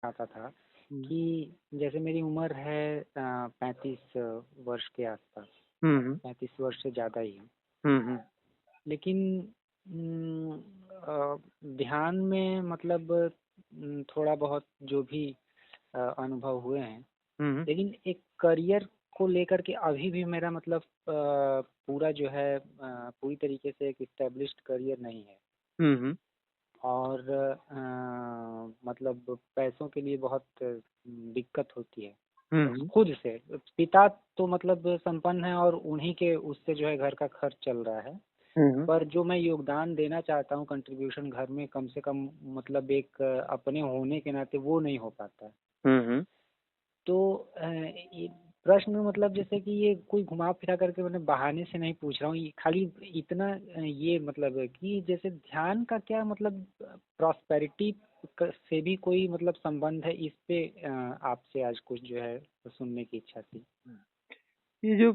आता था हुँ। कि जैसे मेरी उम्र है 35 वर्ष के आसपास, हुँ, हुँ। 35 वर्ष से ज़्यादा ही है। हुँ, हुँ। लेकिन उम, ध्यान में मतलब थोड़ा बहुत जो भी अनुभव हुए हैं, हुँ, हुँ। लेकिन एक करियर को लेकर के अभी भी मेरा मतलब पूरा जो है पूरी तरीके से एक इस्टेब्लिश्ड करियर नहीं है। हुँ, हुँ। और मतलब पैसों के लिए बहुत दिक्कत होती है हुँ, हुँ। खुद से। पिता तो मतलब संपन्न है और उन्हीं के उससे जो है घर का खर्च चल रहा है। हुँ, हुँ। पर जो मैं योगदान देना चाहता हूँ कंट्रीब्यूशन घर में कम से कम मतलब एक अपने होने के नाते वो नहीं हो पाता है। हुँ, हुँ। तो ये प्रश्न मतलब जैसे कि ये कोई घुमा फिरा करके मैंने बहाने से नहीं पूछ रहा हूँ, ये खाली इतना ये मतलब है कि जैसे ध्यान का क्या मतलब प्रॉस्पेरिटी से भी कोई मतलब संबंध है, इस पे आपसे आज कुछ जो है सुनने की इच्छा थी। ये जो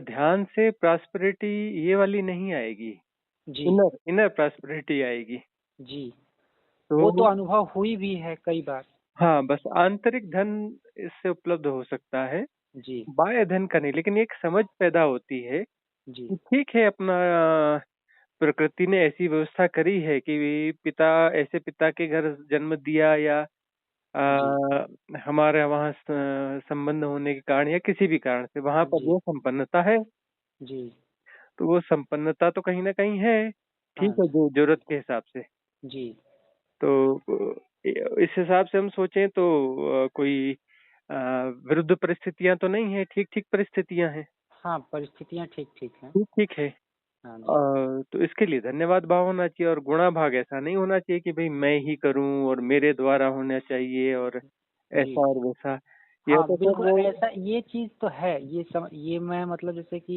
ध्यान से प्रॉस्पेरिटी ये वाली नहीं आएगी, जी। इनर इनर प्रॉस्पेरिटी आएगी। जी। वो तो तो अनुभव हुई भी है कई बार। हाँ, बस आंतरिक धन इससे उपलब्ध हो सकता है, जी। बाह्य धन का नहीं। लेकिन एक समझ पैदा होती है जी। कि ठीक है, अपना प्रकृति ने ऐसी व्यवस्था करी है कि पिता ऐसे पिता के घर जन्म दिया या जी। हमारे वहाँ संबंध होने के कारण या किसी भी कारण से वहाँ पर जी। जो संपन्नता है, जी। तो वो संपन्नता तो कहीं न कहीं है, ठीक हाँ। है, जो ज़रूरत के हिसाब से। जी। तो इस हिसाब से हम सोचें तो कोई विरुद्ध परिस्थितियाँ तो नहीं है, ठीक-ठीक परिस्थितियाँ हैं, हाँ, परिस्थितियाँ ठीक ठीक हैं। ठीक-ठीक है। हाँ जी। तो इसके लिए धन्यवाद भाव होना चाहिए और गुणा भाग ऐसा नहीं होना चाहिए कि भई मैं ही करूँ और मेरे द्वारा होना चाहिए और जी। ऐसा और वैसा। या हाँ, तो फिर बिल्कुल वो ऐसा ये चीज़ तो है। ये मैं मतलब जैसे कि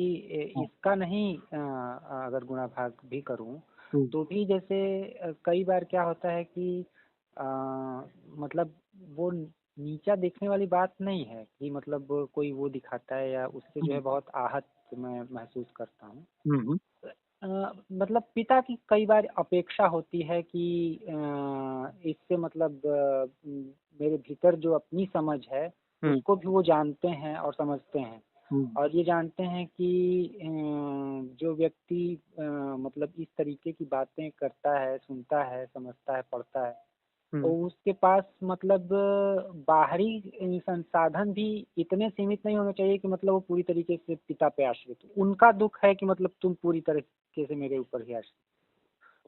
हाँ। इसका नहीं अगर गुणा भाग भी करूँ, हुँ, तो भी जैसे कई बार क्या होता है कि अ, मतलब वो नीचा देखने वाली बात नहीं है कि मतलब कोई वो दिखाता है या उससे जो है हुँ, बहुत आहत मैं महसूस करता हूँ। हुँ, हुँ, मतलब पिता की कई बार अपेक्षा होती है कि इससे मतलब मेरे भीतर जो अपनी समझ है, हुँ, उसको भी वो जानते हैं और समझते हैं। हुँ, और ये जानते हैं कि जो व्यक्ति मतलब इस तरीके की बातें करता है, सुनता है, समझता है, पढ़ता है, तो हुँ। उसके पास मतलब बाहरी संसाधन भी इतने सीमित नहीं होने चाहिए कि मतलब वो पूरी तरीके से पिता पे आश्रित हो। उनका दुःख है कि मतलब तुम पूरी तरीके से मेरे ऊपर ही आश्रित।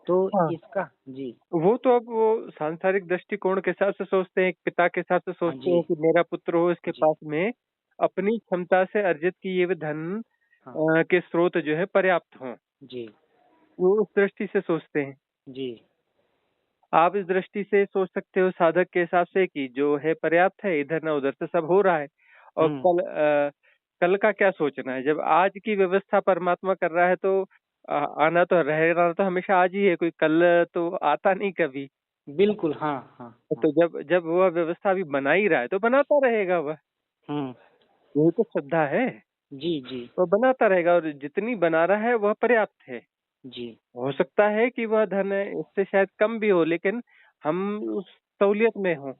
तो हाँ, इसका जी। वो तो अब वो सांसारिक दृष्टिकोण के हिसाब से सोचते हैं, एक पिता के हिसाब से हाँ सोचते जी। हैं कि मेरा पुत्र हो, इसके जी। पास में अपनी क्षमता से अर्जित किए हुए धन हाँ। के स्रोत जो है पर्याप्त हों। जी। वो उस दृष्टि से सोचते हैं। जी। आप इस दृष्टि से सोच सकते हो साधक के हिसाब से कि जो है पर्याप्त है, इधर ना उधर से सब हो रहा है और हुँ। कल का क्या सोचना है? जब आज की व्यवस्था परमात्मा कर रहा है तो आना तो रहना तो हमेशा आज ही है, कोई कल तो आता नहीं कभी। बिल्कुल, हाँ, हाँ, हाँ। तो जब जब वह व्यवस्था अभी बना ही रहा है, तो बनाता रहेगा वह। हुँ। यही तो श्रद्धा है। जी। जी। वह बनाता रहेगा और जितनी बना रहा है वह पर्याप्त है। जी। हो सकता है कि वह धन है इससे शायद कम भी हो, लेकिन हम उस सहूलियत में हों।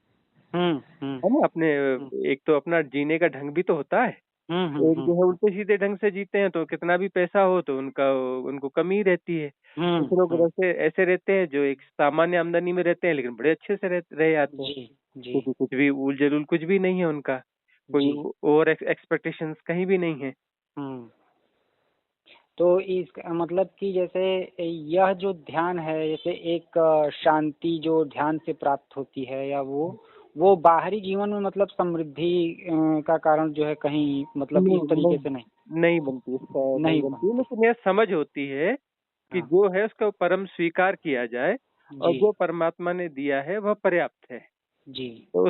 हुँ। हुँ। है ना? अपने हुँ। एक तो अपना जीने का ढंग भी तो होता है। हुँ। हुँ। एक हुँ। जो है उल्टे-सीधे ढंग से जीते हैं तो कितना भी पैसा हो तो उनको कमी रहती है। हुँ। कुछ लोग हुँ। वैसे ऐसे रहते हैं जो एक सामान्य आमदनी में रहते हैं लेकिन बड़े अच्छे से रह जाते हैं। जी। जी। क्योंकि कुछ भी ऊल-जलूल कुछ भी नहीं है उनका। कोई जी। ओवर एक्सपेक्टेशंस कहीं भी नहीं है। हुँ। तो इसका मतलब कि जैसे यह जो ध्यान है, जैसे एक शांति जो ध्यान से प्राप्त होती है या वो बाहरी जीवन में मतलब समृद्धि का कारण जो है कहीं मतलब नहीं, इस तरीके से नहीं नहीं, नहीं बनती इसका नहीं नहीं बनती है, बनती। लेकिन यह समझ होती है कि हाँ। जो है उसको परम स्वीकार किया जाए और जी। जो परमात्मा ने दिया है वह पर्याप्त है। जी। तो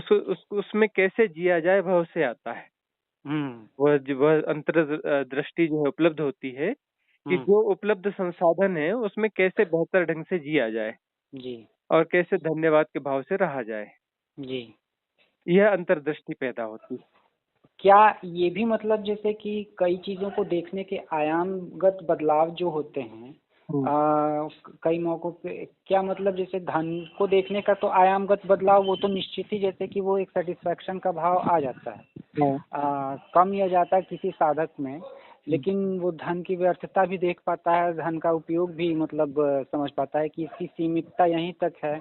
उसमें कैसे जिया जाए वह उसे आता है। हुँ। वह दृष्टि जो है उपलब्ध होती है कि हुँ। जो उपलब्ध संसाधन है उसमें कैसे बेहतर ढंग से जिया जाए जी। और कैसे धन्यवाद के भाव से रहा जाए। जी। यह अंतर्दृष्टि पैदा होती है। क्या ये भी मतलब जैसे कि कई चीज़ों को देखने के आयामगत बदलाव जो होते हैं, कई मौकों पे क्या मतलब जैसे धन को देखने का तो आयामगत बदलाव वो तो निश्चित ही जैसे कि वो एक सेटिस्फैक्शन का भाव आ जाता है, कम या जाता है किसी साधक में, लेकिन वो धन की व्यर्थता भी देख पाता है, धन का उपयोग भी मतलब समझ पाता है कि इसकी सीमितता यहीं तक है,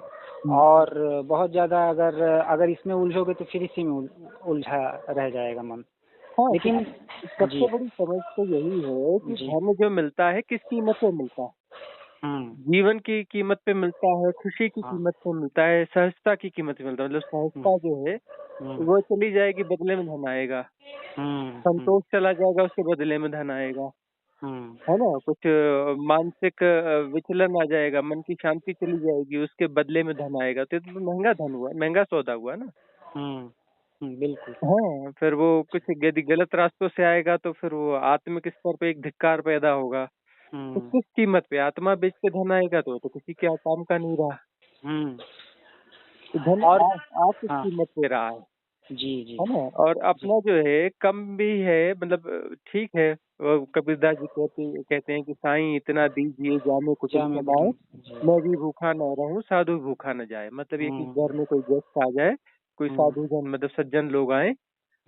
और बहुत ज़्यादा अगर अगर इसमें उलझोगे तो फिर इसी में उलझा रह जाएगा मन। हाँ, लेकिन सबसे बड़ी समझ तो यही है कि धन जो मिलता है किस कीमत पे मिलता है। जीवन की कीमत पे मिलता है, खुशी की कीमत पे मिलता है, सहजता की कीमत पे मिलता है। मतलब सहजता जो है वो चली जाएगी, बदले में धन आएगा। संतोष चला जाएगा, उसके बदले में धन आएगा, है ना। कुछ मानसिक विचलन आ जाएगा, मन की शांति चली जाएगी, उसके बदले में धन आएगा। तो ये तो महंगा धन हुआ, महंगा सौदा हुआ ना। बिल्कुल। हाँ, फिर वो कुछ यदि गलत रास्तों से आएगा तो फिर वो आत्मिक स्तर पे एक धिक्कार पैदा होगा। तो किस कीमत पे? आत्मा बेच के धन आएगा तो किसी के काम का नहीं रहा। तो धन और आ किस कीमत पे रहा है? जी है ना। और अपना जो है कम भी है, मतलब ठीक है। वो कबीरदास जी कहते हैं कि साईं इतना दीजिए जामे कुटिल कमाए, मैं भी भूखा न रहूं साधु भूखा न जाए। मतलब ये कि घर में कोई गेस्ट आ जाए, कोई साधु जन मतलब सज्जन लोग आए,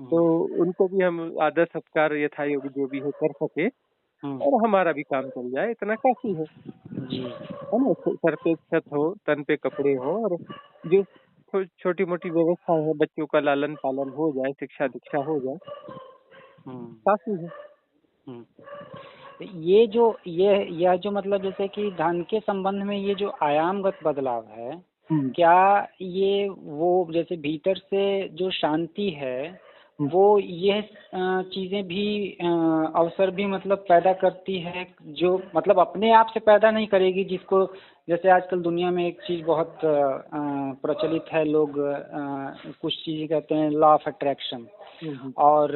तो उनको भी हम आदर सत्कार यथायोग्य जो भी है कर सके, और हमारा भी काम चल जाए, इतना काफी है ना। सर पे छत हो, तन पे कपड़े हो, और जो छोटी मोटी व्यवस्था है, बच्चों का लालन पालन हो जाए, शिक्षा दीक्षा हो जाए, काफी है। यह जो मतलब जैसे कि धन के संबंध में ये जो आयामगत बदलाव है, क्या ये वो जैसे भीतर से जो शांति है वो यह चीजें भी अवसर भी मतलब पैदा करती है, जो मतलब अपने आप से पैदा नहीं करेगी, जिसको जैसे आजकल दुनिया में एक चीज बहुत प्रचलित है, लोग कुछ चीजें कहते हैं लॉ ऑफ अट्रैक्शन, और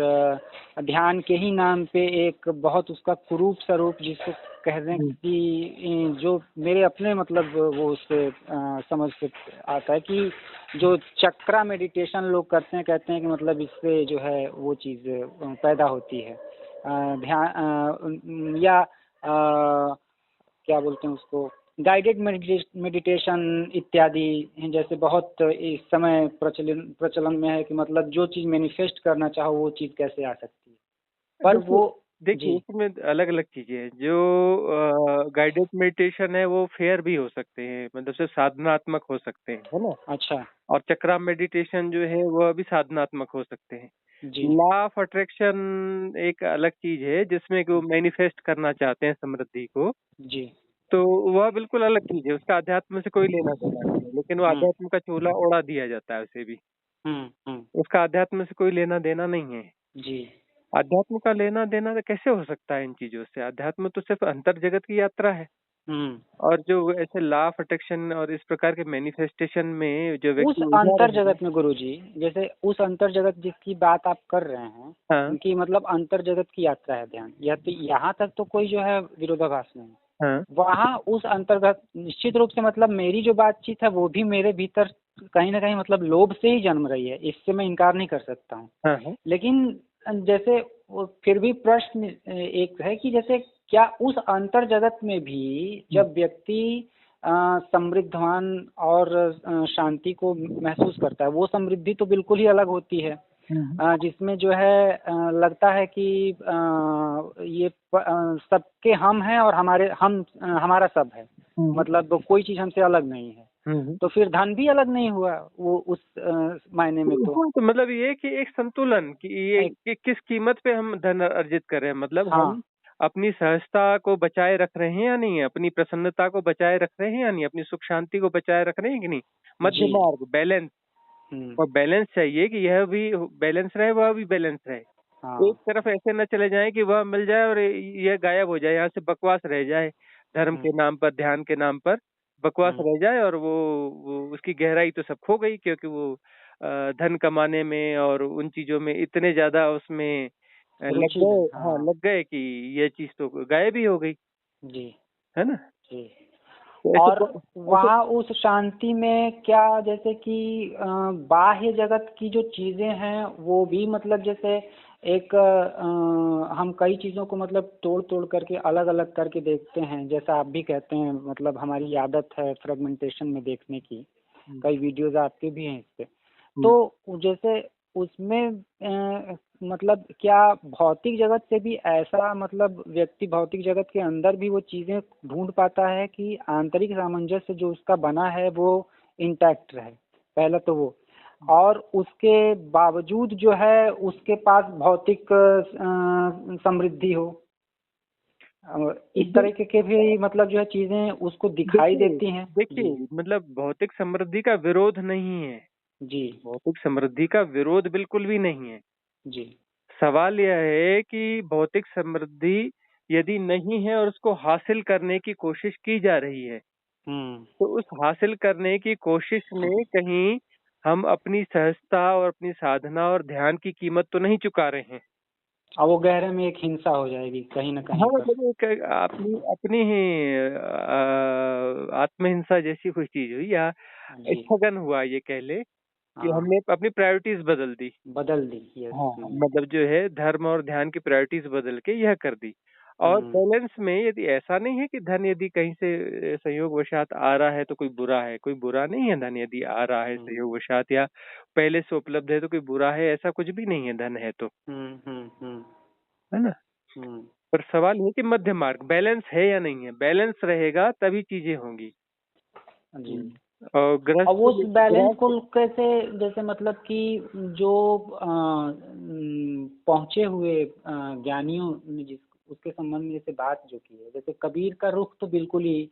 ध्यान के ही नाम पे एक बहुत उसका कुरूप स्वरूप जिसको कह दें कि जो मेरे अपने मतलब वो उससे समझ से आता है कि जो चक्रा मेडिटेशन लोग करते हैं, कहते हैं कि मतलब इससे जो है वो चीज़ पैदा होती है, ध्यान या क्या बोलते हैं उसको, गाइडेड मेडिटेशन इत्यादि, जैसे बहुत इस समय प्रचलन में है कि मतलब जो चीज़ मैनिफेस्ट करना चाहो वो चीज़ कैसे आ सकती है। पर वो देखिए इसमें अलग अलग चीजें हैं। जो गाइडेड मेडिटेशन है वो फेयर भी हो सकते हैं, मतलब सिर्फ साधनात्मक हो सकते हैं, है ना। अच्छा। और चक्रा मेडिटेशन जो है वह भी साधनात्मक हो सकते हैं। लॉ ऑफ अट्रैक्शन एक अलग चीज है, जिसमें कि वो मैनिफेस्ट करना चाहते हैं समृद्धि को, जी, तो वह बिल्कुल अलग चीज है, उसका अध्यात्म से कोई लेना देना नहीं है। लेकिन वो अध्यात्म का चूल्हा ओढ़ा दिया जाता है उसे भी, उसका अध्यात्म से कोई लेना देना नहीं है। जी। अध्यात्म का लेना देना तो कैसे हो सकता है इन चीजों से? अध्यात्म तो सिर्फ अंतर जगत की यात्रा है। और जो ऐसे लॉ ऑफ अट्रैक्शन और इस प्रकार के मैनिफेस्टेशन में जो व्यक्ति उस अंतर जगत में गुरुजी, जैसे उस अंतर जगत जिसकी बात आप कर रहे हैं, उनकी मतलब अंतर जगत की यात्रा है ध्यान, यह तो यहाँ तक तो कोई जो है विरोधाभास नहीं। वहाँ उस अंतर्गत निश्चित रूप से मतलब मेरी जो बातचीत है वो भी मेरे भीतर कहीं ना कहीं मतलब लोभ से ही जन्म रही है, इससे मैं इनकार नहीं कर सकता हूँ। लेकिन जैसे फिर भी प्रश्न एक है कि जैसे क्या उस अंतर जगत में भी जब व्यक्ति समृद्धवान और शांति को महसूस करता है, वो समृद्धि तो बिल्कुल ही अलग होती है, जिसमें जो है लगता है कि ये सबके हम हैं और हमारा सब है, मतलब कोई चीज हमसे अलग नहीं है। तो फिर धन भी अलग नहीं हुआ वो उस मायने में। तो मतलब ये कि एक संतुलन कि ये कि किस कीमत पे हम धन अर्जित कर रहे हैं, मतलब हम अपनी सहजता को बचाए रख रहे हैं या नहीं, अपनी प्रसन्नता को बचाए रख रहे हैं या नहीं, अपनी सुख शांति को बचाए रख रहे हैं कि नहीं। मध्य मार्ग, बैलेंस, और बैलेंस चाहिए कि यह भी बैलेंस रहे, वह भी बैलेंस रहे। एक तरफ ऐसे न चले जाए कि वह मिल जाए और यह गायब हो जाए, यहाँ से बकवास रह जाए, धर्म के नाम पर, ध्यान के नाम पर बकवास रह जाए, और वो उसकी गहराई तो सब खो गई, क्योंकि वो धन कमाने में और उन चीजों में इतने ज्यादा उसमें लग गए कि ये चीज तो गायब ही हो गई, जी, है ना। और वहाँ उस शांति में क्या जैसे कि बाह्य जगत की जो चीजें हैं वो भी मतलब जैसे एक हम कई चीज़ों को मतलब तोड़ तोड़ करके अलग अलग करके देखते हैं, जैसा आप भी कहते हैं, मतलब हमारी आदत है फ्रेगमेंटेशन में देखने की। कई वीडियोज आते भी हैं इस पे। तो जैसे उसमें मतलब क्या भौतिक जगत से भी ऐसा, मतलब व्यक्ति भौतिक जगत के अंदर भी वो चीज़ें ढूंढ पाता है कि आंतरिक सामंजस्य जो उसका बना है वो इंटैक्ट रहे, पहला तो वो, और उसके बावजूद जो है उसके पास भौतिक समृद्धि हो, इस तरीके के भी मतलब जो है चीजें उसको दिखाई देती हैं। देखिए मतलब भौतिक समृद्धि का विरोध नहीं है जी। भौतिक समृद्धि का विरोध बिल्कुल भी नहीं है जी। सवाल यह है कि भौतिक समृद्धि यदि नहीं है और उसको हासिल करने की कोशिश की जा रही है तो उस हासिल करने की कोशिश में कहीं हम अपनी सहजता और अपनी साधना और ध्यान की कीमत तो नहीं चुका रहे हैं। अब वो गहरे में एक हिंसा हो जाएगी कहीं ना कहीं हाँ पर। मतलब एक अपनी अपनी ही आत्महिंसा जैसी कोई चीज हुई या जी। स्थगन हुआ ये कह ले कि हाँ, हमने अपनी प्रायोरिटीज बदल दी। बदल दी। यस। हाँ मतलब जो है धर्म और ध्यान की प्रायोरिटीज बदल के यह कर दी। और बैलेंस में यदि ऐसा नहीं है कि धन यदि कहीं से संयोगवशात आ रहा है तो कोई बुरा है, कोई बुरा नहीं है। धन यदि आ रहा है संयोगवशात या पहले से उपलब्ध है तो कोई बुरा है, ऐसा कुछ भी नहीं है। धन है तो, है ना। पर सवाल ये कि मध्य मार्ग बैलेंस है या नहीं है। बैलेंस रहेगा तभी चीजें होंगी। जी। और गृहस्थ अब उस बैलेंस को कैसे, जैसे मतलब कि जो पहुंचे हुए ज्ञानियों ने जिस उसके संबंध में जैसे बात जो की है, जैसे कबीर का रुख तो बिल्कुल ही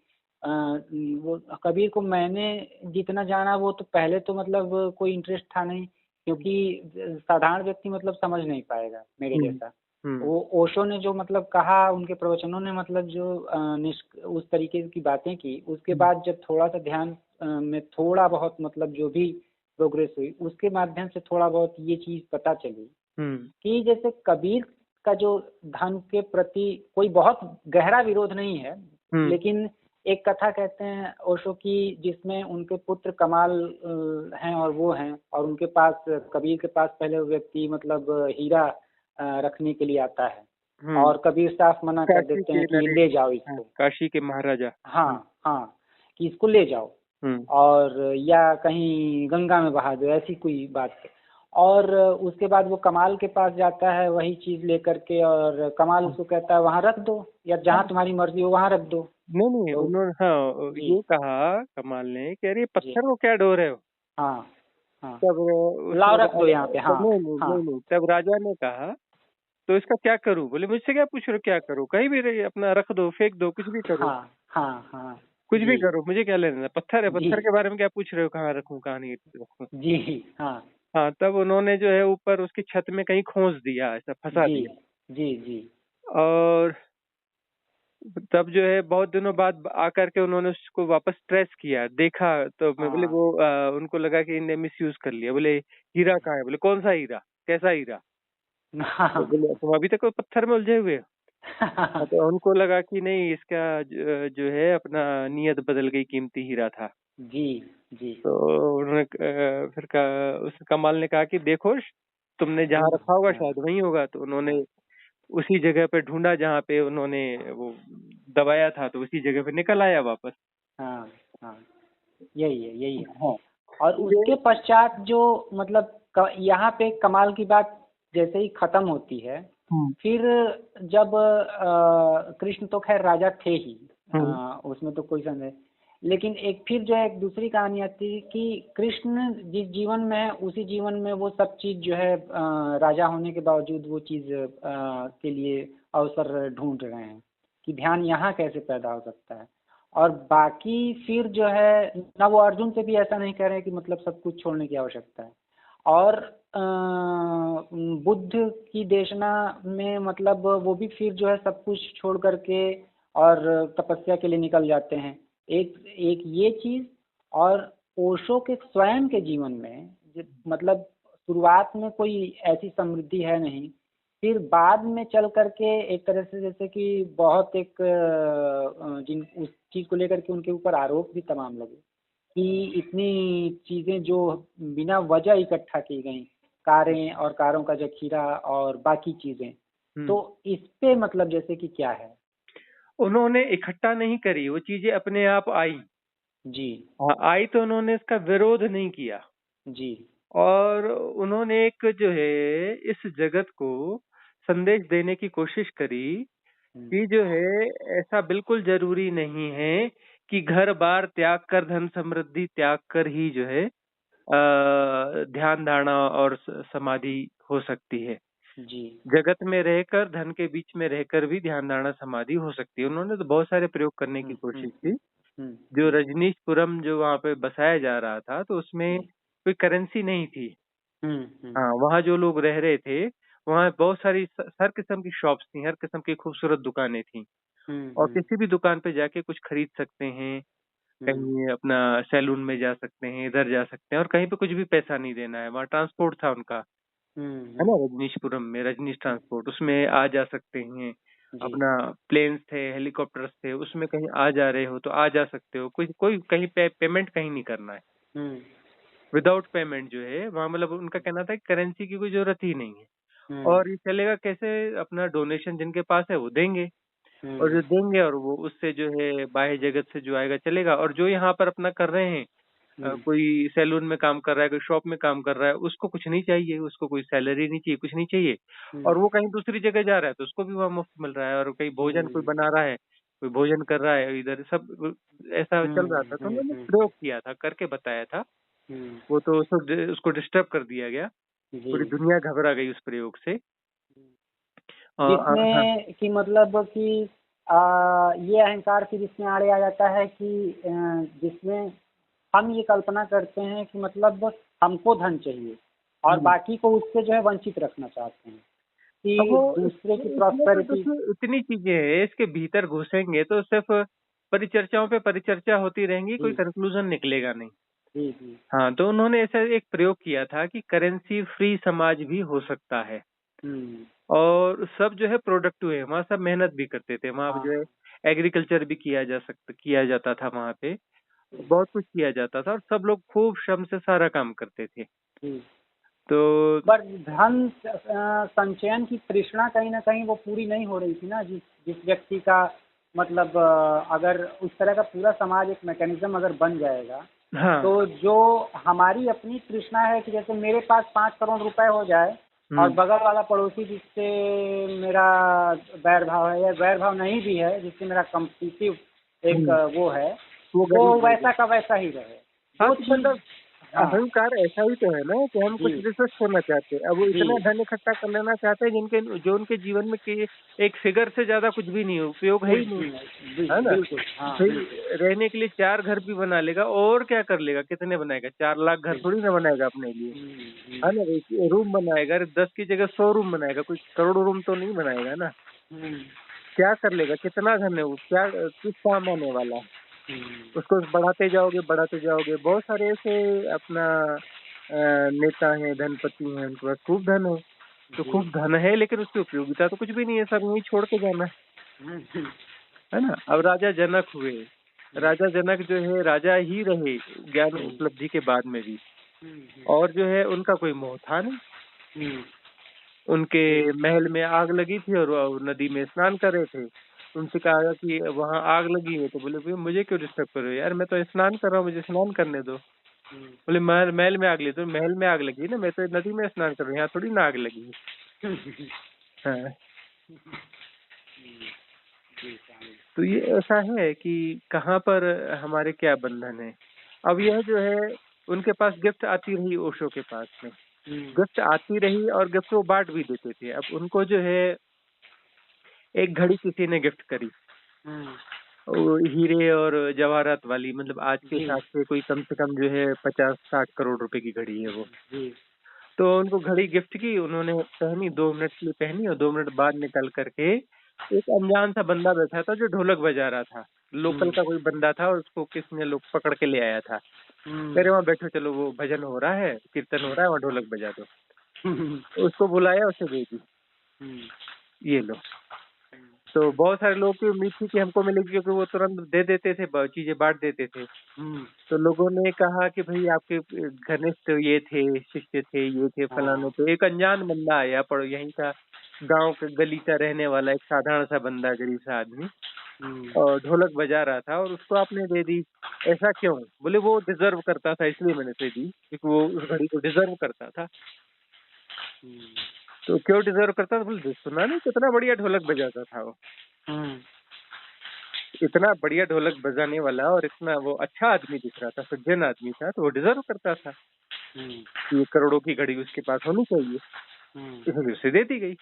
वो कबीर को मैंने जितना जाना वो तो पहले तो मतलब कोई इंटरेस्ट था नहीं, क्योंकि साधारण व्यक्ति मतलब समझ नहीं पाएगा मेरे जैसा। वो ओशो ने जो मतलब कहा, उनके प्रवचनों ने मतलब जो उस तरीके की बातें की, उसके बाद जब थोड़ा सा ध्यान में थोड़ा बहुत मतलब जो भी प्रोग्रेस हुई उसके माध्यम से थोड़ा बहुत ये चीज पता चली कि जैसे कबीर का जो धन के प्रति कोई बहुत गहरा विरोध नहीं है, लेकिन एक कथा कहते हैं ओशो की जिसमें उनके पुत्र कमाल हैं और वो हैं, और उनके पास कबीर के पास पहले वो व्यक्ति मतलब हीरा रखने के लिए आता है और कबीर साफ मना कर देते हैं कि ले जाओ इसको। काशी के महाराजा। हाँ हाँ, कि इसको ले जाओ और या कहीं गंगा में बहा दो, ऐसी कोई बात है। और उसके बाद वो कमाल के पास जाता है वही चीज लेकर के, और कमाल उसको कहता है वहां रख दो या जहाँ तुम्हारी मर्जी हो वहां रख दो। नहीं तो, उन्होंने हाँ ये कहा कमाल ने कि अरे पत्थर को क्या डो रहे हो। हाँ हाँ, तब लाओ रख दो यहाँ पे। हाँ नहीं तब राजा ने कहा तो इसका क्या करूं। बोले मुझसे क्या पूछ रहे हो, क्या करूं, कहीं भी रही अपना रख दो, फेंक दो, कुछ भी करो। हाँ हाँ हाँ, कुछ भी करो, मुझे क्या लेना। पत्थर है, पत्थर के बारे में क्या पूछ रहे हो, कहाँ रखूं कहाँ नहीं रखूं। जी। हाँ हाँ तब उन्होंने जो है ऊपर उसकी छत में कहीं खोस दिया, ऐसा फंसा दिया। जी जी। और तब जो है बहुत दिनों बाद आकर के उन्होंने उसको वापस ट्रेस किया, देखा तो मैं बोले वो उनको लगा कि इनने मिसयूज कर लिया। बोले हीरा कहाँ है। बोले कौन सा हीरा, कैसा हीरा। तो बोले तुम अभी तक पत्थर में उलझे हुए हो। तो उनको लगा कि नहीं इसका जो है अपना नियत बदल गई, कीमती हीरा था। जी जी। तो उन्होंने फिर उस कमाल ने कहा कि देखो तुमने जहाँ रखा होगा शायद वहीं होगा। तो उन्होंने उसी जगह पे ढूंढा जहाँ पे उन्होंने वो दबाया था, तो उसी जगह पे निकल आया वापस। हाँ हाँ, यही है यही है। हाँ और उसके पश्चात जो मतलब यहाँ पे कमाल की बात जैसे ही खत्म होती है, फिर जब कृष्ण तो खैर राजा थे ही, उसमें तो कोई संदेह, लेकिन एक फिर जो है एक दूसरी कहानी आती है कि कृष्ण जिस जीवन में है उसी जीवन में वो सब चीज जो है राजा होने के बावजूद वो चीज के लिए अवसर ढूंढ रहे हैं कि ध्यान यहाँ कैसे पैदा हो सकता है। और बाकी फिर जो है ना, वो अर्जुन से भी ऐसा नहीं कह रहे कि मतलब सब कुछ छोड़ने की आवश्यकता है। और बुद्ध की देशना में मतलब वो भी फिर जो है सब कुछ छोड़ करके और तपस्या के लिए निकल जाते हैं। एक एक ये चीज, और ओशो के स्वयं के जीवन में मतलब शुरुआत में कोई ऐसी समृद्धि है नहीं, फिर बाद में चल करके एक तरह से जैसे कि बहुत एक जिन उस चीज को लेकर के उनके ऊपर आरोप भी तमाम लगे कि इतनी चीजें जो बिना वजह इकट्ठा की गई, कारें और कारों का जखीरा और बाकी चीजें, तो इस पे मतलब जैसे कि क्या है? उन्होंने इकट्ठा नहीं करी, वो चीजें अपने आप आई। जी हाँ, आई तो उन्होंने इसका विरोध नहीं किया। जी और उन्होंने एक जो है इस जगत को संदेश देने की कोशिश करी कि जो है ऐसा बिल्कुल जरूरी नहीं है कि घर बार त्याग कर, धन समृद्धि त्याग कर ही जो है ध्यान धारणा और समाधि हो सकती है। जी जगत में रहकर, धन के बीच में रहकर भी ध्यान धारणा समाधि हो सकती है। उन्होंने तो बहुत सारे प्रयोग करने की कोशिश की। जो रजनीशपुरम जो वहाँ पे बसाया जा रहा था, तो उसमें कोई करेंसी नहीं थी। हाँ, वहाँ जो लोग रह रहे थे, वहाँ बहुत सारी हर किस्म की शॉप्स थी, हर किस्म की खूबसूरत दुकानें थी, और किसी भी दुकान पे जाके कुछ खरीद सकते हैं, कहीं अपना सैलून में जा सकते हैं, इधर जा सकते हैं, और कहीं पे कुछ भी पैसा नहीं देना है। वहाँ ट्रांसपोर्ट था उनका, है ना, रजनीशपुरम में रजनीश ट्रांसपोर्ट, उसमें आ जा सकते हैं। अपना प्लेन्स थे, हेलीकॉप्टर्स थे, उसमें कहीं आ जा रहे हो तो आ जा सकते हो। कोई कोई कहीं पेमेंट कहीं नहीं करना है। विदाउट पेमेंट जो है वहाँ, मतलब उनका कहना था कि करेंसी की कोई जरूरत ही नहीं है। और ये चलेगा कैसे? अपना डोनेशन जिनके पास है वो देंगे, और जो देंगे और वो उससे जो है बाह्य जगत से जो आएगा चलेगा। और जो यहाँ पर अपना कर रहे हैं, कोई सैलून में काम कर रहा है, कोई शॉप में काम कर रहा है, उसको कुछ नहीं चाहिए, उसको कोई सैलरी नहीं चाहिए, कुछ नहीं चाहिए। और वो कहीं दूसरी जगह जा रहा है तो उसको भी वहाँ मुफ्त मिल रहा है। और कहीं भोजन कोई बना रहा है, कोई भोजन कर रहा है, इधर सब ऐसा चल रहा था। तो उन्होंने प्रयोग किया था, करके बताया था। वो तो उसको डिस्टर्ब कर दिया गया, पूरी दुनिया घबरा गई उस प्रयोग से। हाँ, जिसमें कि मतलब कि ये अहंकार फिर इसमें आड़े आ जाता है कि जिसमें हम ये कल्पना करते हैं कि मतलब हमको धन चाहिए और बाकी को उससे जो है वंचित रखना चाहते हैं कि अब वो दूसरे की इसमें तो प्रॉस्पेरिटी। देखिए इतनी चीजें हैं, इसके भीतर घुसेंगे तो सिर्फ परिचर्चाओं पे परिचर्चा होती रहेंगी, कोई जी कंक्लूजन निकलेगा नहीं। जी जी हाँ, तो उन्होंने ऐसा एक प्रयोग किया था कि करेंसी फ्री समाज भी हो सकता है। और सब जो है प्रोडक्टिव है, वहाँ सब मेहनत भी करते थे। वहाँ जो है एग्रीकल्चर भी किया जाता था वहाँ पे, बहुत कुछ किया जाता था, और सब लोग खूब श्रम से सारा काम करते थे। तो पर धन संचयन की तृष्णा कहीं ना कहीं वो पूरी नहीं हो रही थी ना, जिस जिस व्यक्ति का मतलब अगर उस तरह का पूरा समाज एक मैकेनिज्म अगर बन जाएगा, हाँ, तो जो हमारी अपनी तृष्णा है कि जैसे मेरे पास 5 करोड़ रुपए हो जाए और बगल वाला पड़ोसी जिससे मेरा बैर भाव है या बैर भाव नहीं भी है, जिससे मेरा कम्पिटिटिव एक वो है, वो वैसा का वैसा ही रहे। हाँ, वो तो चीज मतलब अहंकार ऐसा ही तो है ना कि हम कुछ रिसर्च करना चाहते हैं। अब वो इतना धन इकट्ठा कर लेना चाहते हैं जिनके जो उनके जीवन में कि एक फिगर से ज्यादा कुछ भी नहीं है, उपयोग है ही नहीं, है ना। बिल्कुल हाँ, भाई रहने के लिए 4 घर भी बना लेगा, और क्या कर लेगा? कितने बनाएगा? 4 लाख घर थोड़ी ना बनाएगा अपने लिए, है ना। एक रूम बनाएगा, 10 की जगह 100 रूम बनाएगा, कोई करोड़ों रूम तो नहीं बनाएगा ना। क्या कर लेगा? कितना धन है वो? क्या किस काम आने वाला है? उसको बढ़ाते जाओगे। बहुत सारे ऐसे अपना नेता हैं, धनपति हैं, उनके पास खूब धन है। तो खूब धन है लेकिन उसकी उपयोगिता तो कुछ भी नहीं है, सब वही छोड़ के जाना है ना। अब राजा जनक हुए, राजा जनक जो है राजा ही रहे ज्ञान उपलब्धि के बाद में भी, और जो है उनका कोई मोह था नहीं। उनके महल में आग लगी थी और वो नदी में स्नान कर रहे थे। उनसे कहा कि वहां आग लगी है, तो बोले भैया मुझे क्यों डिस्टर्ब कर रहे हो यार, मैं तो स्नान कर रहा हूँ, मुझे स्नान करने दो। बोले महल महल में आग लगी, तो महल में आग लगी ना, मैं तो नदी में स्नान कर रहा हूँ, यहाँ थोड़ी ना आग लगी है। हाँ, तो ये ऐसा है कि कहाँ पर हमारे क्या बंधन है। अब यह जो है उनके पास गिफ्ट आती रही, ओशो के पास में गिफ्ट आती रही, और गिफ्ट वो बांट भी देते थे। अब उनको जो है एक घड़ी किसी ने गिफ्ट करी, वो हीरे और जवाहरात वाली, मतलब आज के हिसाब से कोई कम से कम जो है 50-60 करोड़ रुपए की घड़ी है वो। तो उनको घड़ी गिफ्ट की, उन्होंने पहनी, 2 मिनट के लिए पहनी, और 2 मिनट बाद निकल करके एक अनजान सा बंदा बैठा था जो ढोलक बजा रहा था। लोकल का कोई बंदा था, और उसको किसने लोग पकड़ के ले आया था। कह रहे वहाँ बैठो, चलो वो भजन हो रहा है, कीर्तन हो रहा है, वहाँ ढोलक बजा दो। उसको बुलाया, उसे दे दी, ये लो। तो बहुत सारे लोगों की उम्मीद थी कि हमको मिलेगी, क्योंकि वो तुरंत दे देते थे, चीजें बांट देते थे। तो लोगों ने कहा कि भाई आपके घनिष्ठ ये थे, शिष्य थे, ये थे, फलाने थे। एक अनजान बंदा आया, पर यहीं का गांव के गली का रहने वाला एक साधारण सा बंदा, गरीब सा आदमी, और ढोलक बजा रहा था, और उसको आपने दे दी। ऐसा क्यों? बोले वो डिजर्व करता था, इसलिए मैंने दे दी, क्योंकि वो उस घड़ी को डिजर्व करता था। तो क्यों डिजर्व करता था? बोले सुना नहीं कितना बढ़िया ढोलक बजाता था वो, इतना बढ़िया ढोलक बजाने वाला, और इतना वो अच्छा आदमी दिख रहा था, सज्जन आदमी था, तो वो डिजर्व करता था कि करोड़ों की घड़ी उसके पास होनी चाहिए, इसलिए उसे दे दी गई।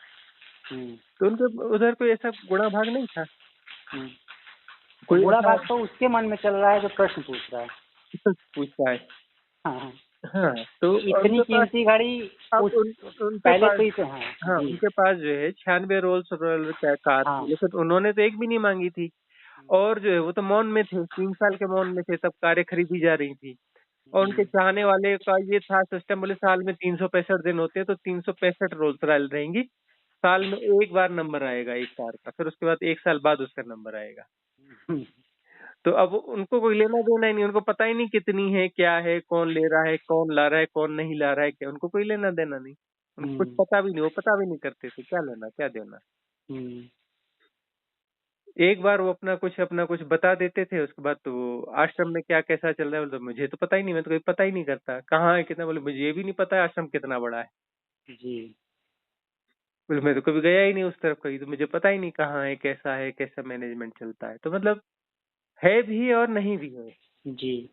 तो उनके उधर कोई ऐसा गुणा भाग नहीं था। कोई बुरा बात तो उसके मन में चल रहा है जो प्रश्न पूछ रहा है। पूछता है। हाँ, तो इतनी कीमती घड़ी पहले तो इसे उनके पास जो है 96 रोल्स रॉयस कार थी, लेकिन उन्होंने तो एक भी नहीं मांगी थी। और जो है वो तो मौन में थे, 3 साल के मौन में थे, तब कारें खरीदी जा रही थी। और उनके चाहने वाले का ये था सिस्टम, बोले साल में 365 दिन होते हैं, तो 365 रोल्स रॉयल रहेंगी, साल में एक बार नंबर आएगा एक कार का, फिर उसके बाद 1 साल बाद उसका नंबर आएगा। तो अब उनको कोई लेना देना ही नहीं, उनको पता ही नहीं कितनी है, क्या है, कौन ले रहा है, कौन ला रहा है, कौन नहीं ला रहा है, क्या, उनको कोई लेना देना नहीं, उनको कुछ पता भी नहीं, वो पता भी नहीं करते थे क्या लेना क्या देना। एक बार वो अपना कुछ बता देते थे, उसके बाद तो आश्रम में क्या कैसा चल रहा है, बोले मुझे तो पता ही नहीं, मैं तो कोई पता ही नहीं करता, कहाँ है कितना, बोले मुझे ये भी नहीं पता है आश्रम कितना बड़ा है जी, बोले मैं तो कभी गया ही नहीं उस तरफ कहीं, तो मुझे पता ही नहीं कहाँ है, कैसा मैनेजमेंट चलता है। तो मतलब है भी और नहीं भी है जी।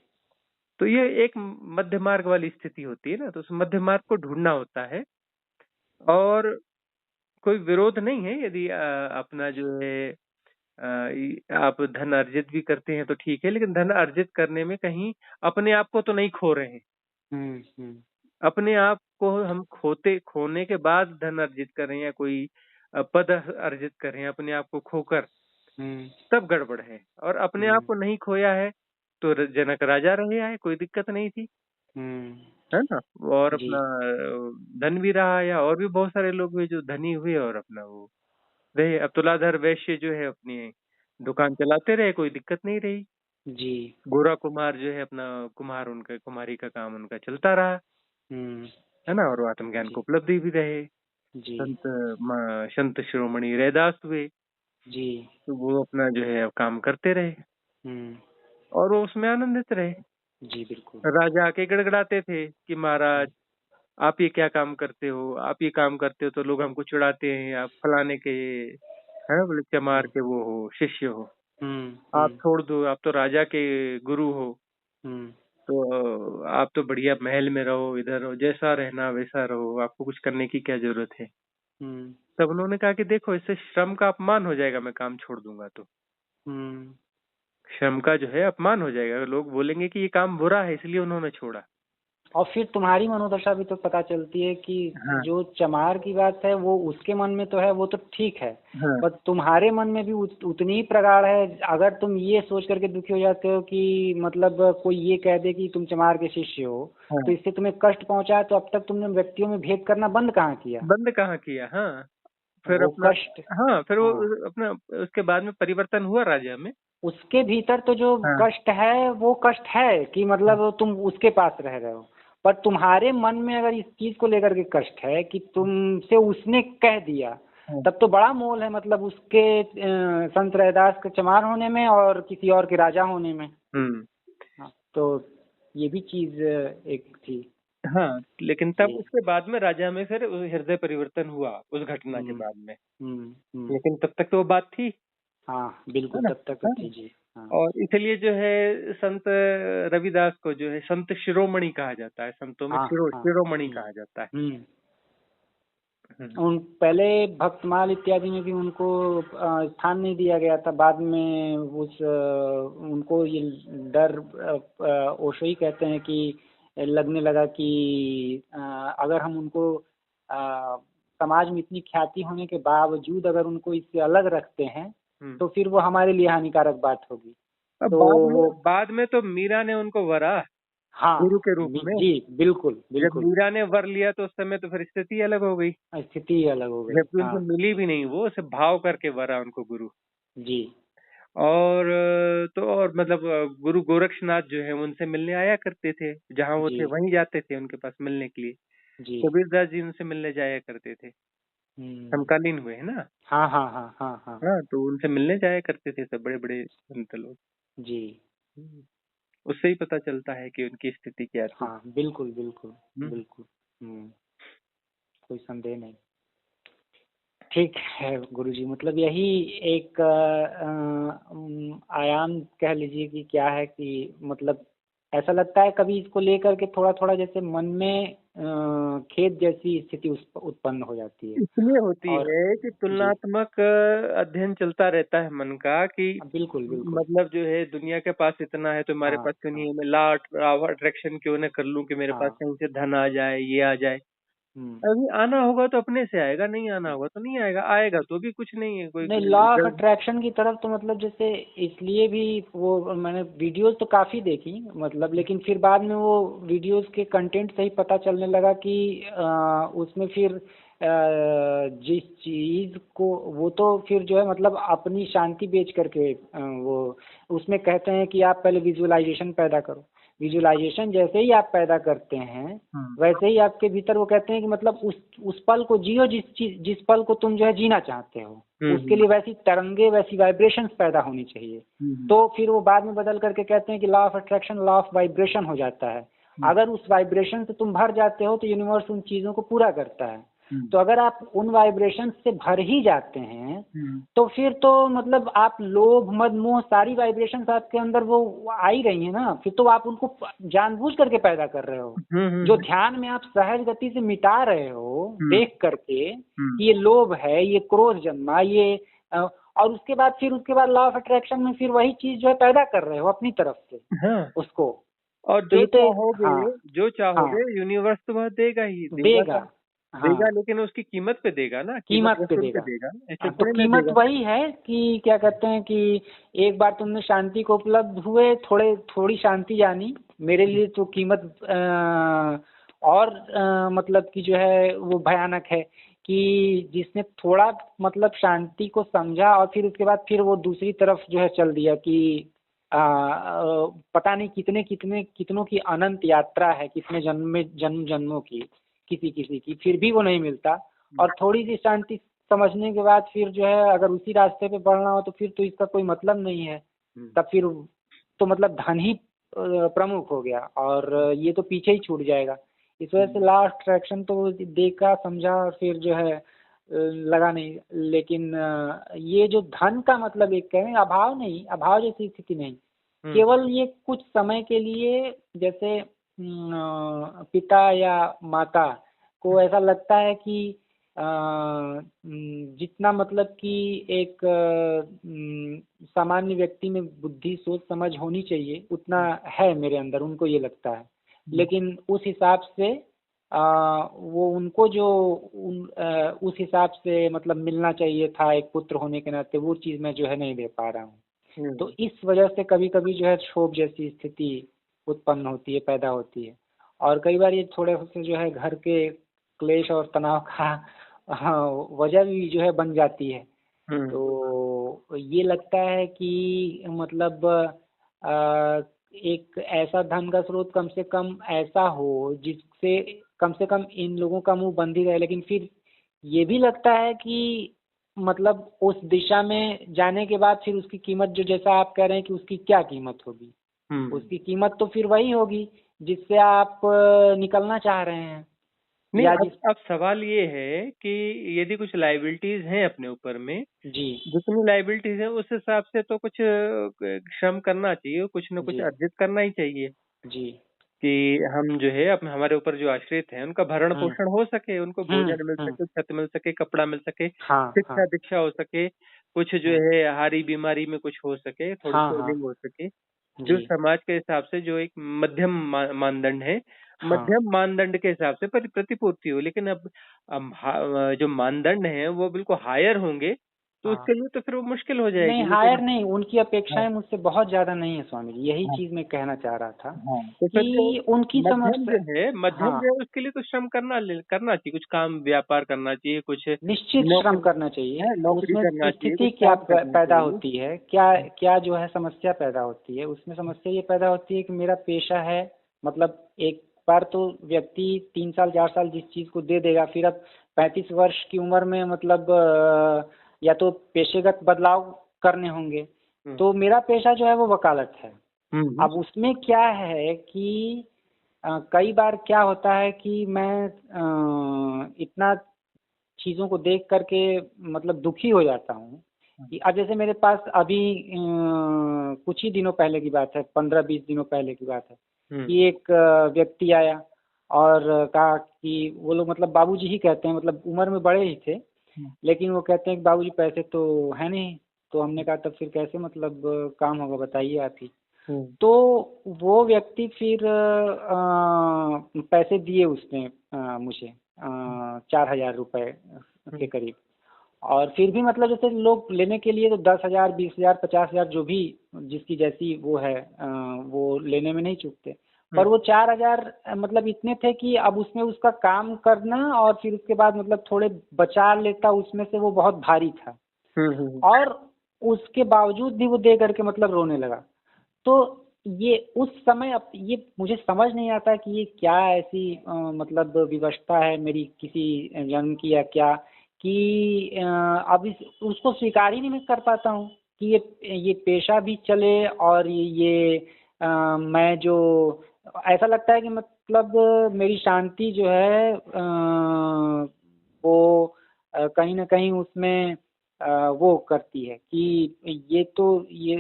तो ये एक मध्य मार्ग वाली स्थिति होती है ना, तो उस मध्य मार्ग को ढूंढना होता है। और कोई विरोध नहीं है यदि अपना जो है आप धन अर्जित भी करते हैं तो ठीक है, लेकिन धन अर्जित करने में कहीं अपने आप को तो नहीं खो रहे हैं। अपने आप को हम खोने के बाद धन अर्जित कर रहे हैं, या कोई पद अर्जित कर रहे हैं अपने आप को खोकर, तब गड़बड़ है। और अपने आप को नहीं खोया है तो जनक राजा रहे आए, कोई दिक्कत नहीं थी, है ना। और अपना धन भी रहा, या और भी बहुत सारे लोग हुए जो धनी हुए और अपना वो रहे। अब तुलाधर वैश्य जो है अपनी दुकान चलाते रहे, कोई दिक्कत नहीं रही जी। गोरा कुमार जो है अपना कुम्हार, उनका कुम्हारी का काम उनका चलता रहा, है ना। और आत्मज्ञान को उपलब्धि भी रहे जी। संत शिरोमणि रैदास हुए जी, तो वो अपना जो है काम करते रहे और वो उसमें आनंदित रहे जी। बिल्कुल। राजा आके गड़गड़ाते थे कि महाराज आप ये क्या काम करते हो, आप ये काम करते हो तो लोग हमको चिढ़ाते हैं, आप फलाने के है, बोले चमार के वो हो, शिष्य हो, आप छोड़ दो, आप तो राजा के गुरु हो, तो आप तो बढ़िया महल में रहो, इधर रहो, जैसा रहना वैसा रहो, आपको कुछ करने की क्या जरूरत है। तब उन्होंने कहा कि देखो इससे श्रम का अपमान हो जाएगा, मैं काम छोड़ दूंगा तो श्रम का जो है अपमान हो जाएगा, लोग बोलेंगे कि ये काम बुरा है इसलिए उन्होंने छोड़ा। और फिर तुम्हारी मनोदशा भी तो पता चलती है कि जो चमार की बात है वो उसके मन में तो है, वो तो ठीक है, पर तुम्हारे मन में भी उतनी ही प्रगाढ़ है। अगर तुम ये सोच करके दुखी हो जाते हो कि मतलब कोई ये कह दे कि तुम चमार के शिष्य हो, तो इससे तुम्हें कष्ट पहुंचा, तो अब तक तुमने व्यक्तियों में भेद करना बंद कहाँ किया। हाँ, फिर अपना कष्ट, फिर वो अपना उसके बाद में परिवर्तन हुआ राजा में, उसके भीतर तो जो कष्ट है वो कष्ट है कि मतलब तुम उसके पास रह रहे हो, पर तुम्हारे मन में अगर इस चीज को लेकर के कष्ट है कि तुमसे उसने कह दिया, तब तो बड़ा मोल है, मतलब उसके संत रैदास के चमार होने में और किसी और के राजा होने में। तो ये भी चीज एक थी। हाँ, लेकिन तब उसके बाद में राजा में फिर हृदय परिवर्तन हुआ उस घटना के बाद में। लेकिन तब तक तो वो बात थी। हाँ बिल्कुल, तब तक थी जी। और इसलिए जो है संत रविदास को जो है संत शिरोमणि कहा जाता है, संतों में शिरोमणि कहा जाता है। उन पहले भक्तमाल इत्यादि में भी उनको स्थान नहीं दिया गया था, बाद में उनको ये डर ओशो ही कहते हैं कि लगने लगा कि अगर हम उनको समाज में इतनी ख्याति होने के बावजूद अगर उनको इससे अलग रखते हैं तो फिर वो हमारे लिए हानिकारक बात होगी। तो बाद में तो मीरा ने उनको वरा हाँ गुरु के रूप में। जी बिल्कुल जब बिल्कुल, मीरा ने वर लिया तो उस समय तो फिर स्थिति अलग हो गई, स्थिति ही अलग हो गई। जबकि उनको हाँ मिली भी नहीं, वो सिर्फ भाव करके वरा उनको गुरु। जी और तो और मतलब गुरु गोरक्षनाथ जो है उनसे मिलने आया करते थे, जहाँ वो जी थे वहीं जाते थे उनके पास मिलने के लिए। जी। कबीरदास जी उनसे मिलने जाया करते थे, हम्म। समकालीन हुए है ना। हाँ हाँ हाँ हाँ हाँ। हाँ, तो उनसे मिलने जाया करते थे सब बड़े बड़े संत लोग। जी हम्म, उससे ही पता चलता है कि उनकी स्थिति क्या थी। हाँ बिल्कुल बिल्कुल हम्म, बिल्कुल। कोई संदेह नहीं। ठीक है गुरुजी, मतलब यही एक आयाम कह लीजिए कि क्या है कि मतलब ऐसा लगता है कभी इसको लेकर के थोड़ा थोड़ा जैसे मन में खेद जैसी स्थिति उत्पन्न हो जाती है। इसलिए होती और है कि जी तुलनात्मक अध्ययन चलता रहता है मन का कि बिल्कुल बिल्कुल। मतलब जो है दुनिया के पास इतना है तो हमारे हाँ पास क्यों नहीं हाँ है, मैं लॉ ऑफ अट्रैक्शन क्यों न कर लूं कि मेरे पास हाँ। कहीं से धन आ जाए, ये आ जाए। हम्म। अभी आना होगा तो अपने से आएगा, नहीं आना होगा तो नहीं आएगा, आएगा तो भी कुछ नहीं है कोई नहीं, लॉ ऑफ अट्रैक्शन की तरफ तो मतलब जैसे इसलिए भी वो मैंने वीडियोस तो काफ़ी देखी मतलब, लेकिन फिर बाद में वो वीडियोस के कंटेंट से ही पता चलने लगा कि उसमें फिर जिस चीज़ को वो तो फिर जो है मतलब अपनी शांति बेच करके वो उसमें कहते हैं कि आप पहले विजुअलाइजेशन पैदा करो। विजुअलाइजेशन जैसे ही आप पैदा करते हैं हम्म वैसे ही आपके भीतर वो कहते हैं कि मतलब उस पल को जियो जिस पल को तुम जो है जीना चाहते हो, उसके हम्म लिए वैसी तरंगे वैसी वाइब्रेशंस पैदा होनी चाहिए। हम्म तो फिर वो बाद में बदल करके कहते हैं कि law of attraction law of vibration हो जाता है। हम्म अगर उस वाइब्रेशन से तुम भर जाते हो तो यूनिवर्स उन चीज़ों को पूरा करता है। हम्म तो अगर आप उन वाइब्रेशन से भर ही जाते हैं हम्म तो फिर तो मतलब आप लोभ मद मोह सारी वाइब्रेशंस आपके अंदर वो आ ही रही है ना, फिर तो आप उनको जानबूझ करके पैदा कर रहे हो। जो हम्म ध्यान में आप सहज गति से मिटा रहे हो हम्म देख करके हम्म कि ये लोभ है, ये क्रोध जन्मा, ये और उसके बाद लॉ ऑफ अट्रैक्शन में फिर वही चीज जो है पैदा कर रहे हो अपनी तरफ से हाँ, उसको। और तो जो ये तो चाहोगे, हाँ जो हाँ चाहोगे यूनिवर्स तो वह देगा ही देगा देगा। का देगा, हाँ लेकिन उसकी कीमत पे देगा ना, कीमत कीमत पे वसूल के देगा। देगा, ऐसे हाँ, तो थोड़ी ना कीमत देगा। वही है कि क्या कहते हैं कि एक बार तुमने शांति को उपलब्ध हुए, थोड़ी शांति जानी, मेरे लिए तो कीमत और मतलब कि जो है वो भयानक है कि जिसने थोड़ा मतलब शांति को समझा और फिर उसके बाद फिर वो दूसरी तरफ जो है चल दिया कि पता नहीं कितने कितने कितनों की अनंत यात्रा है, कितने जन्मों की किसी किसी की, फिर भी वो नहीं मिलता। और थोड़ी सी शांति समझने के बाद फिर जो है अगर उसी रास्ते पे बढ़ना हो तो फिर तो इसका कोई मतलब नहीं है। तब फिर तो मतलब धन ही प्रमुख हो गया और ये तो पीछे ही छूट जाएगा। इस वजह से लास्ट अट्रैक्शन तो देखा समझा और फिर जो है लगा नहीं। लेकिन ये जो धन का मतलब एक कहें अभाव नहीं, अभाव जैसी स्थिति नहीं, केवल ये कुछ समय के लिए जैसे पिता या माता को ऐसा लगता है कि जितना मतलब कि एक सामान्य व्यक्ति में बुद्धि सोच समझ होनी चाहिए उतना है मेरे अंदर, उनको ये लगता है। लेकिन उस हिसाब से वो उनको जो उस हिसाब से मतलब मिलना चाहिए था एक पुत्र होने के नाते, वो चीज़ मैं जो है नहीं दे पा रहा हूँ। तो इस वजह से कभी कभी जो है क्षोभ जैसी स्थिति उत्पन्न होती है, पैदा होती है। और कई बार ये थोड़े से जो है घर के क्लेश और तनाव का वजह भी जो है बन जाती है। तो ये लगता है कि मतलब एक ऐसा धन का स्रोत कम से कम ऐसा हो जिससे कम से कम इन लोगों का मुंह बंद ही रहे। लेकिन फिर ये भी लगता है कि मतलब उस दिशा में जाने के बाद फिर उसकी कीमत जो जैसा आप कह रहे हैं कि उसकी क्या कीमत होगी, उसकी कीमत तो फिर वही होगी जिससे आप निकलना चाह रहे हैं। नहीं, या अब सवाल ये है कि यदि कुछ लाइबिलिटीज हैं अपने ऊपर में, जी जितनी लाइबिलिटीज है उस हिसाब से तो कुछ श्रम करना चाहिए, कुछ न कुछ जी अर्जित करना ही चाहिए जी कि हम जो है अपने हमारे ऊपर जो आश्रित हैं उनका भरण पोषण हो सके, उनको भोजन मिल सके, छत मिल सके, कपड़ा मिल सके, हाँ शिक्षा हाँ दीक्षा हो सके, कुछ जो है हारी बीमारी में कुछ हो सके, थोड़ी हाँ हाँ सेविंग हो सके, जो जी समाज के हिसाब से जो एक मध्यम मानदंड है, हाँ मध्यम मानदंड के हिसाब से प्रतिपूर्ति हो। लेकिन अब जो मानदंड है वो बिल्कुल हायर होंगे तो हाँ। उसके लिए तो फिर वो मुश्किल हो जाएगी। नहीं, लेकिन हायर नहीं, उनकी हाँ अपेक्षाएं मुझसे बहुत ज्यादा नहीं है स्वामी जी, यही हाँ चीज मैं कहना चाह रहा था हाँ, तो फिर जो कि उनकी मध्यम समस्या। जो है मध्यम हाँ, जो है उसके लिए तो श्रम करना चाहिए, कुछ काम व्यापार करना चाहिए, कुछ निश्चित श्रम नौकरी करना चाहिए। है, नौकरी उसमें करना चाहिए, स्थिति कुछ क्या काम करना पैदा चाहिए। होती है, क्या क्या जो है समस्या पैदा होती है, उसमें समस्या ये पैदा होती है कि मेरा पेशा है, मतलब एक बार तो व्यक्ति 3 साल 4 साल जिस चीज को दे देगा, फिर अब 35 वर्ष की उम्र में मतलब या तो पेशेगत बदलाव करने होंगे। हम्म तो मेरा पेशा जो है वो वकालत है। हम्म अब उसमें क्या है कि कई बार क्या होता है कि मैं इतना चीज़ों को देख करके मतलब दुखी हो जाता हूँ कि अब जैसे मेरे पास अभी कुछ ही दिनों पहले की बात है, 15-20 दिनों पहले की बात है हम्म कि एक व्यक्ति आया और कहा कि वो लोग मतलब बाबूजी ही कहते हैं, मतलब उम्र में बड़े ही थे, हम्म लेकिन वो कहते हैं कि बाबूजी पैसे तो है नहीं। तो हमने कहा तब फिर कैसे मतलब काम होगा, बताइए आप ही। हम्म तो वो व्यक्ति फिर पैसे दिए उसने मुझे 4,000 रुपये के हम्म करीब। और फिर भी मतलब जैसे लोग लेने के लिए तो 10,000 20,000 50,000 जो भी जिसकी जैसी वो है वो लेने में नहीं चूकते। पर हम्म वो 4,000 मतलब इतने थे कि अब उसमें उसका काम करना और फिर उसके बाद मतलब थोड़े बचा लेता उसमें से, वो बहुत भारी था। हम्म और उसके बावजूद भी वो दे करके मतलब रोने लगा। तो ये उस समय अब ये मुझे समझ नहीं आता कि ये क्या ऐसी मतलब विवशता है मेरी किसी जन्म की या क्या, कि अब उसको स्वीकार ही नहीं मैं कर पाता हूँ कि ये पेशा भी चले और ये मैं जो ऐसा लगता है कि मतलब मेरी शांति जो है वो कहीं ना कहीं उसमें वो करती है कि ये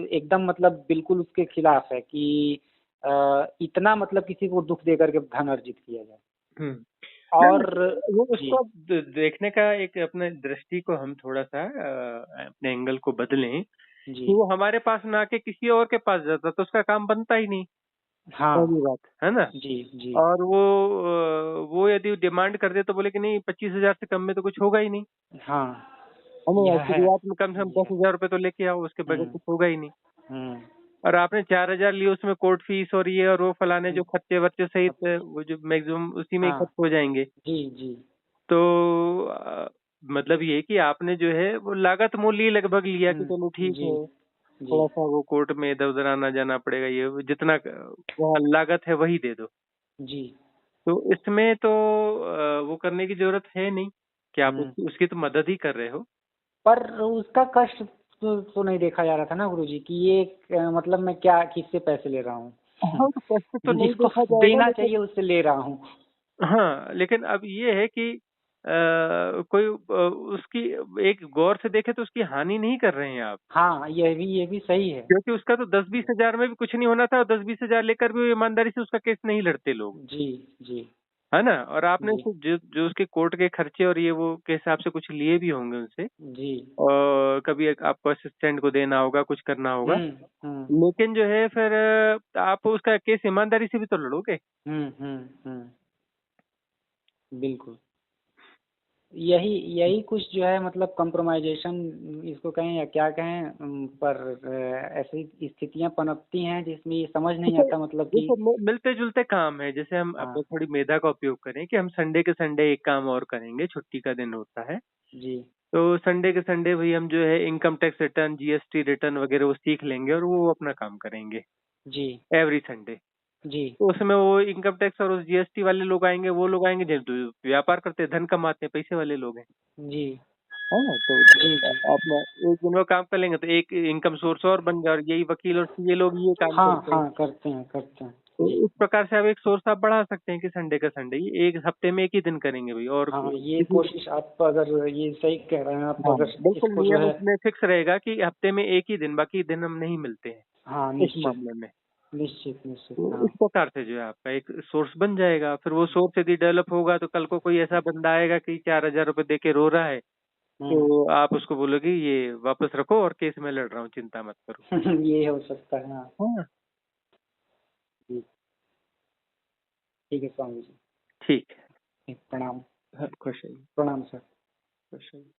एकदम मतलब बिल्कुल उसके खिलाफ है कि इतना मतलब किसी को दुख दे करके धन अर्जित किया जाए। हम्म। और नहीं, वो जी उसको देखने का एक अपने दृष्टि को हम थोड़ा सा अपने एंगल को बदलें कि जी वो हमारे पास ना आके किसी और के पास जाता तो उसका काम बनता ही नहीं। हाँ पहली बात है ना। जी जी और वो यदि डिमांड कर दे तो बोले कि नहीं 25,000 से कम में तो कुछ होगा ही नहीं। हाँ है ना, यह है शुरुआत में कम से कम यह 10,000 रुपये तो लेके आओ, उसके बगैर हम्म कुछ होगा ही नहीं। हम्म और आपने 4,000 लिए, उसमें कोर्ट फीस और ये और वो फलाने जो हम्म, खर्चे वर्चे सहित अब वो जो मैक्सिमम उसी में ही हाँ खर्च हो जाएंगे। जी जी तो मतलब ये कि आपने जो है वो लागत मूल्य ही लगभग लिया कि चलो ठीक जी है, जी थोड़ा सा वो कोर्ट में इधर उधर आना जाना पड़ेगा, ये जितना वहाँ लागत है वही दे दो। जी तो इसमें तो वो करने की जरूरत है नहीं कि आप हम्म। उसकी तो मदद ही कर रहे हो। पर उसका कष्ट तो नहीं देखा जा रहा था ना गुरुजी कि ये मतलब मैं क्या किससे पैसे ले रहा हूँ हाँ, तो कष्ट तो नहीं जिसको देखा जाएगा, देना लेकिन चाहिए उससे ले रहा हूँ। हाँ, लेकिन अब ये है कि कोई उसकी एक गौर से देखे तो उसकी हानि नहीं कर रहे हैं आप। हाँ ये भी सही है। क्योंकि उसका तो 10-20 हजार में भी कुछ नहीं होना था, और 10-20 हजार लेकर भी वो ईमानदारी से उसका केस नहीं लड़ते लोग। जी जी है ना। और आपने जी उसको जो जो उसके कोर्ट के खर्चे और ये वो के हिसाब से कुछ लिए भी होंगे उनसे, जी और कभी एक आपको असिस्टेंट को देना होगा, कुछ करना होगा। हम्म लेकिन जो है फिर आप उसका केस ईमानदारी से भी तो लड़ोगे। बिल्कुल। यही यही कुछ जो है मतलब कंप्रोमाइजेशन इसको कहें या क्या कहें, पर ऐसी स्थितियां पनपती हैं जिसमें ये समझ नहीं जैसे आता मतलब कि। जैसे मिलते जुलते काम है, जैसे हम हाँ अपने थोड़ी मेधा का उपयोग करें कि हम संडे के संडे एक काम और करेंगे, छुट्टी का दिन होता है। जी तो संडे के संडे भाई हम जो है income tax return, GST return वगैरह वो सीख लेंगे और वो अपना काम करेंगे जी एवरी संडे। जी तो उसमें वो इनकम टैक्स और उस जीएसटी वाले लोग आएंगे, वो लोग आएंगे जो व्यापार करते हैं, धन कमाते हैं, पैसे वाले लोग हैं। जी है ना। तो जी जी अपना एक दिन वो काम कर लेंगे तो एक इनकम सोर्स और बन गया, और यही वकील और ये लोग ये काम हाँ करते हैं। हाँ करते हैं तो जी। इस प्रकार से आप एक सोर्स आप बढ़ा सकते हैं कि संडे का संडे ये एक हफ्ते में एक ही दिन करेंगे भाई, और हाँ ये किसी। कोशिश आप अगर ये सही कह रहे हैं आप, हाँ, अगर बिल्कुल इसको जो नियम है। उसमें फिक्स रहेगा कि हफ्ते में एक ही दिन, बाकी दिन हम नहीं मिलते हैं हाँ इस निश्चित मामले में। निश्चित निश्चित तो हाँ। इस प्रकार से जो है आपका एक सोर्स बन जाएगा, फिर वो सोर्स यदि डेवलप होगा तो कल को कोई ऐसा बंदा आएगा कि 4,000 रुपये दे के रो रहा है, हम्म तो आप उसको बोलोगे ये वापस रखो और केस में लड़ रहा हूँ, चिंता मत करो। ये हो सकता है हाँ। हाँ, जी ठीक है स्वामी जी। ठीक प्रणाम। है। हाँ, खुश रहिए। प्रणाम सर। खुश रहिए।